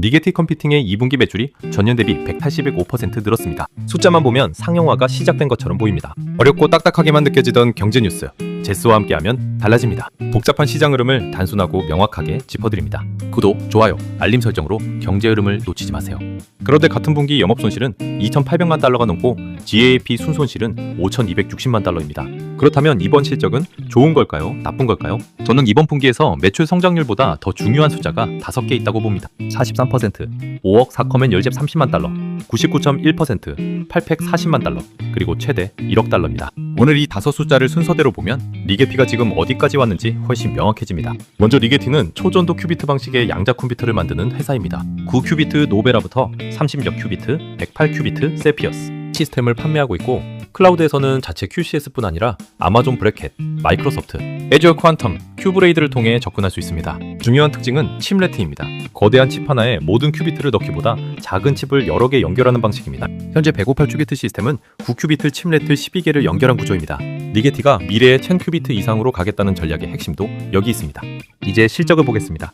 리게티 컴퓨팅의 2분기 매출이 전년 대비 185% 늘었습니다. 숫자만 보면 상용화가 시작된 것처럼 보입니다. 어렵고 딱딱하게만 느껴지던 경제 뉴스, 제스와 함께하면 달라집니다. 복잡한 시장 흐름을 단순하고 명확하게 짚어드립니다. 구독, 좋아요, 알림 설정으로 경제 흐름을 놓치지 마세요. 그런데 같은 분기 영업 손실은 2,800만 달러가 넘고 GAAP 순손실은 5,260만 달러입니다. 그렇다면 이번 실적은 좋은 걸까요? 나쁜 걸까요? 저는 이번 분기에서 매출 성장률보다 더 중요한 숫자가 5개 있다고 봅니다. 43%, 5억 4커맨 열잽 30만 달러, 99.1%, 840만 달러, 그리고 최대 1억 달러입니다. 오늘 이 5 숫자를 순서대로 보면 리게티가 지금 어디까지 왔는지 훨씬 명확해집니다. 먼저 리게티는 초전도 큐비트 방식의 양자 컴퓨터를 만드는 회사입니다. 9큐비트 노베라부터 36큐비트, 108큐비트 세피어스 시스템을 판매하고 있고, 클라우드에서는 자체 QCS뿐 아니라 아마존 브래켓, 마이크로소프트, 애주어 퀀텀, 큐브레이드를 통해 접근할 수 있습니다. 중요한 특징은 칩레트입니다. 거대한 칩 하나에 모든 큐비트를 넣기보다 작은 칩을 여러 개 연결하는 방식입니다. 현재 158큐비트 시스템은 9큐비트 칩레트 12개를 연결한 구조입니다. 리게티가 미래의 1000큐비트 이상으로 가겠다는 전략의 핵심도 여기 있습니다. 이제 실적을 보겠습니다.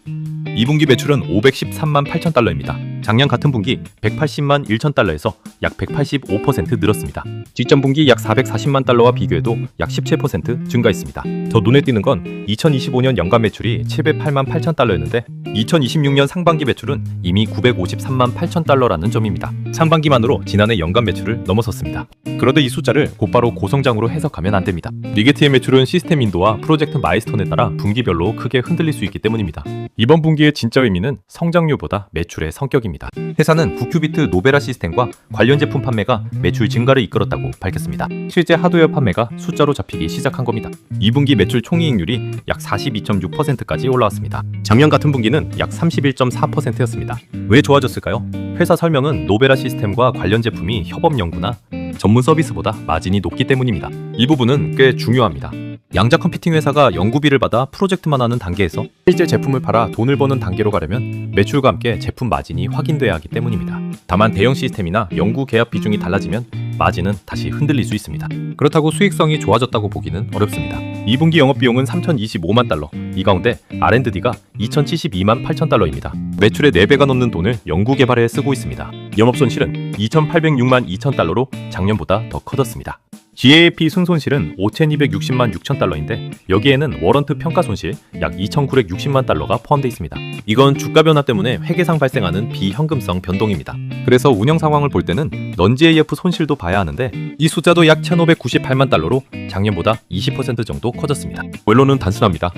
2분기 매출은 513만 8천 달러입니다. 작년 같은 분기 180만 1천 달러에서 약 185% 늘었습니다. 직전 분기 약 440만 달러와 비교해도 약 17% 증가했습니다. 더 눈에 띄는 건 2025년 연간 매출이 708만 8천 달러였는데 2026년 상반기 매출은 이미 953만 8천 달러라는 점입니다. 상반기만으로 지난해 연간 매출을 넘어섰습니다. 그런데 이 숫자를 곧바로 고성장으로 해석하면 안 됩니다. 리게티의 매출은 시스템 인도와 프로젝트 마일스톤에 따라 분기별로 크게 흔들릴 수 있기 때문입니다. 이번 분기의 진짜 의미는 성장률보다 매출의 성격입니다. 회사는 9큐비트 노베라 시스템과 관련 제품 판매가 매출 증가를 이끌었다고 밝혔습니다. 실제 하드웨어 판매가 숫자로 잡히기 시작한 겁니다. 2분기 매출 총이익률이 약 42.6%까지 올라왔습니다. 작년 같은 분기는 약 31.4%였습니다. 왜 좋아졌을까요? 회사 설명은 노베라 시스템과 관련 제품이 협업 연구나 전문 서비스보다 마진이 높기 때문입니다. 이 부분은 꽤 중요합니다. 양자 컴퓨팅 회사가 연구비를 받아 프로젝트만 하는 단계에서 실제 제품을 팔아 돈을 버는 단계로 가려면 매출과 함께 제품 마진이 확인돼야 하기 때문입니다. 다만 대형 시스템이나 연구 계약 비중이 달라지면 마진은 다시 흔들릴 수 있습니다. 그렇다고 수익성이 좋아졌다고 보기는 어렵습니다. 2분기 영업비용은 3,025만 달러, 이 가운데 R&D가 2,072만 8천 달러입니다. 매출의 4배가 넘는 돈을 연구 개발에 쓰고 있습니다. 영업손실은 2,806만 2천 달러로 작년보다 더 커졌습니다. GAAP 순손실은 5,260만 6천 달러인데 여기에는 워런트 평가 손실 약 2,960만 달러가 포함되어 있습니다. 이건 주가 변화 때문에 회계상 발생하는 비현금성 변동입니다. 그래서 운영 상황을 볼 때는 넌지AF 손실도 봐야 하는데 이 숫자도 약 1,598만 달러로 작년보다 20% 정도 커졌습니다. 원론은 단순합니다.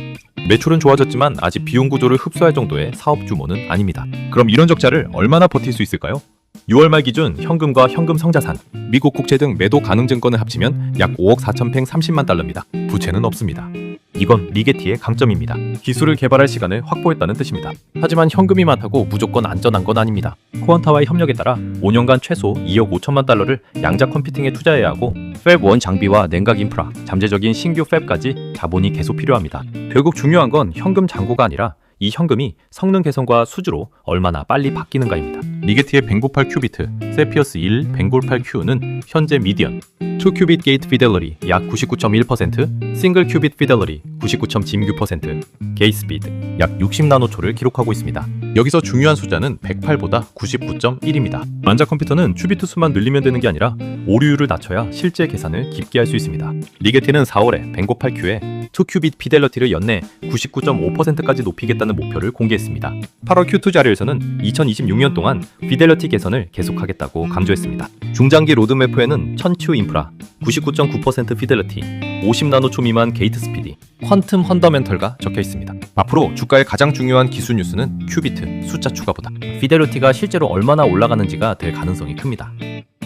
매출은 좋아졌지만 아직 비용 구조를 흡수할 정도의 사업 규모는 아닙니다. 그럼 이런 적자를 얼마나 버틸 수 있을까요? 6월 말 기준 현금과 현금 성자산, 미국 국채 등 매도 가능 증권을 합치면 약 5억 4,130만 달러입니다. 부채는 없습니다. 이건 리게티의 강점입니다. 기술을 개발할 시간을 확보했다는 뜻입니다. 하지만 현금이 많다고 무조건 안전한 건 아닙니다. 코안타와의 협력에 따라 5년간 최소 2억 5천만 달러를 양자 컴퓨팅에 투자해야 하고 팹1 장비와 냉각 인프라, 잠재적인 신규 팹까지 자본이 계속 필요합니다. 결국 중요한 건 현금 잔고가 아니라 이 현금이 성능 개선과 수주로 얼마나 빨리 바뀌는가입니다. 리게티의 뱅고8 큐비트, 세피어스 1 뱅골8 Q는 현재 미디언, 2큐빗 게이트 피델러리 약 99.1%, 싱글 큐빗 피델러리 99.96%, 게이트 스피드 약 60나노초를 기록하고 있습니다. 여기서 중요한 숫자는 108보다 99.1입니다. 양자 컴퓨터는 큐비트 수만 늘리면 되는 게 아니라 오류율을 낮춰야 실제 계산을 깊게 할 수 있습니다. 리게티는 4월에 뱅고8Q에 2큐빗 피델러티를 연내 99.5%까지 높이겠다는 목표를 공개했습니다. 8월 Q2 자료에서는 2026년 동안 피델러티 개선을 계속하겠다고 강조했습니다. 중장기 로드맵표에는 1000Q 인프라, 99.9% 피델러티, 50나노초 미만 게이트 스피디, 퀀텀 펀더멘털가 적혀 있습니다. 앞으로 주가의 가장 중요한 기술 뉴스는 큐비트 숫자 추가보다 피델러티가 실제로 얼마나 올라가는지가 될 가능성이 큽니다.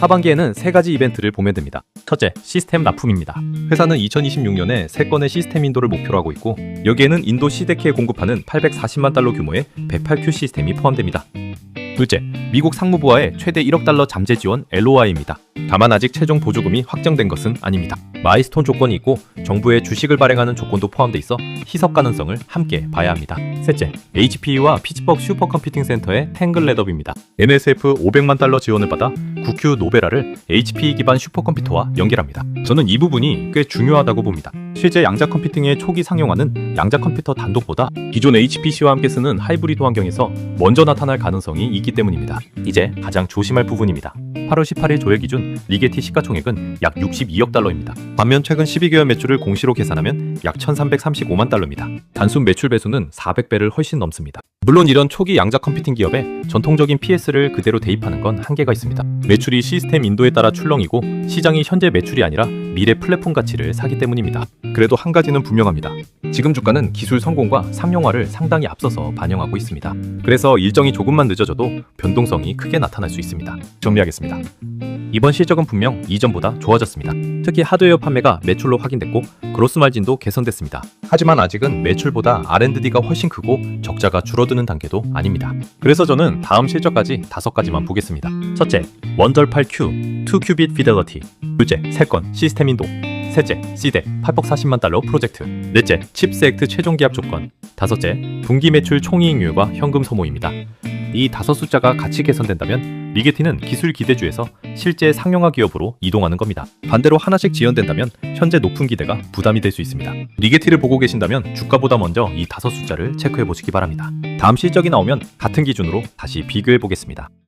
하반기에는 3가지 이벤트를 보면 됩니다. 첫째, 시스템 납품입니다. 회사는 2026년에 3건의 시스템 인도를 목표로 하고 있고 여기에는 인도 시데키에 공급하는 840만 달러 규모의 108Q 시스템이 포함됩니다. 둘째, 미국 상무부와의 최대 1억 달러 잠재 지원 LOI입니다. 다만 아직 최종 보조금이 확정된 것은 아닙니다. 마일스톤 조건이 있고 정부의 주식을 발행하는 조건도 포함돼 있어 희석 가능성을 함께 봐야 합니다. 셋째, HPE와 피츠버그 슈퍼컴퓨팅 센터의 탱글 랩업입니다. NSF 500만 달러 지원을 받아 국큐 노베라를 HPE 기반 슈퍼컴퓨터와 연결합니다. 저는 이 부분이 꽤 중요하다고 봅니다. 실제 양자 컴퓨팅의 초기 상용화는 양자 컴퓨터 단독보다 기존 HPC와 함께 쓰는 하이브리드 환경에서 먼저 나타날 가능성이 있기 때문입니다. 이제 가장 조심할 부분입니다. 8월 18일 조회 기준 리게티 시가총액은 약 62억 달러입니다. 반면 최근 12개월 매출을 공시로 계산하면 약 1335만 달러입니다. 단순 매출 배수는 400배를 훨씬 넘습니다. 물론 이런 초기 양자 컴퓨팅 기업에 전통적인 PS를 그대로 대입하는 건 한계가 있습니다. 매출이 시스템 인도에 따라 출렁이고 시장이 현재 매출이 아니라 미래 플랫폼 가치를 사기 때문입니다. 그래도 한 가지는 분명합니다. 지금 주가는 기술 성공과 상용화를 상당히 앞서서 반영하고 있습니다. 그래서 일정이 조금만 늦어져도 변동성이 크게 나타날 수 있습니다. 정리하겠습니다. 이번 실적은 분명 이전보다 좋아졌습니다. 특히 하드웨어 판매가 매출로 확인됐고 그로스 마진도 개선됐습니다. 하지만 아직은 매출보다 R&D가 훨씬 크고 적자가 줄어드는 단계도 아닙니다. 그래서 저는 다음 실적까지 5가지만 보겠습니다. 첫째, 원절 8Q, 2큐빗 피델러티. 둘째, 세건, 시스템 인도. 셋째, C대 8억 40만 달러 프로젝트. 넷째, 칩스 액트 최종 계약 조건. 다섯째, 분기 매출 총이익률과 현금 소모입니다. 이 5 숫자가 같이 개선된다면 리게티는 기술 기대주에서 실제 상용화 기업으로 이동하는 겁니다. 반대로 하나씩 지연된다면 현재 높은 기대가 부담이 될 수 있습니다. 리게티를 보고 계신다면 주가보다 먼저 이 5 숫자를 체크해 보시기 바랍니다. 다음 실적이 나오면 같은 기준으로 다시 비교해 보겠습니다.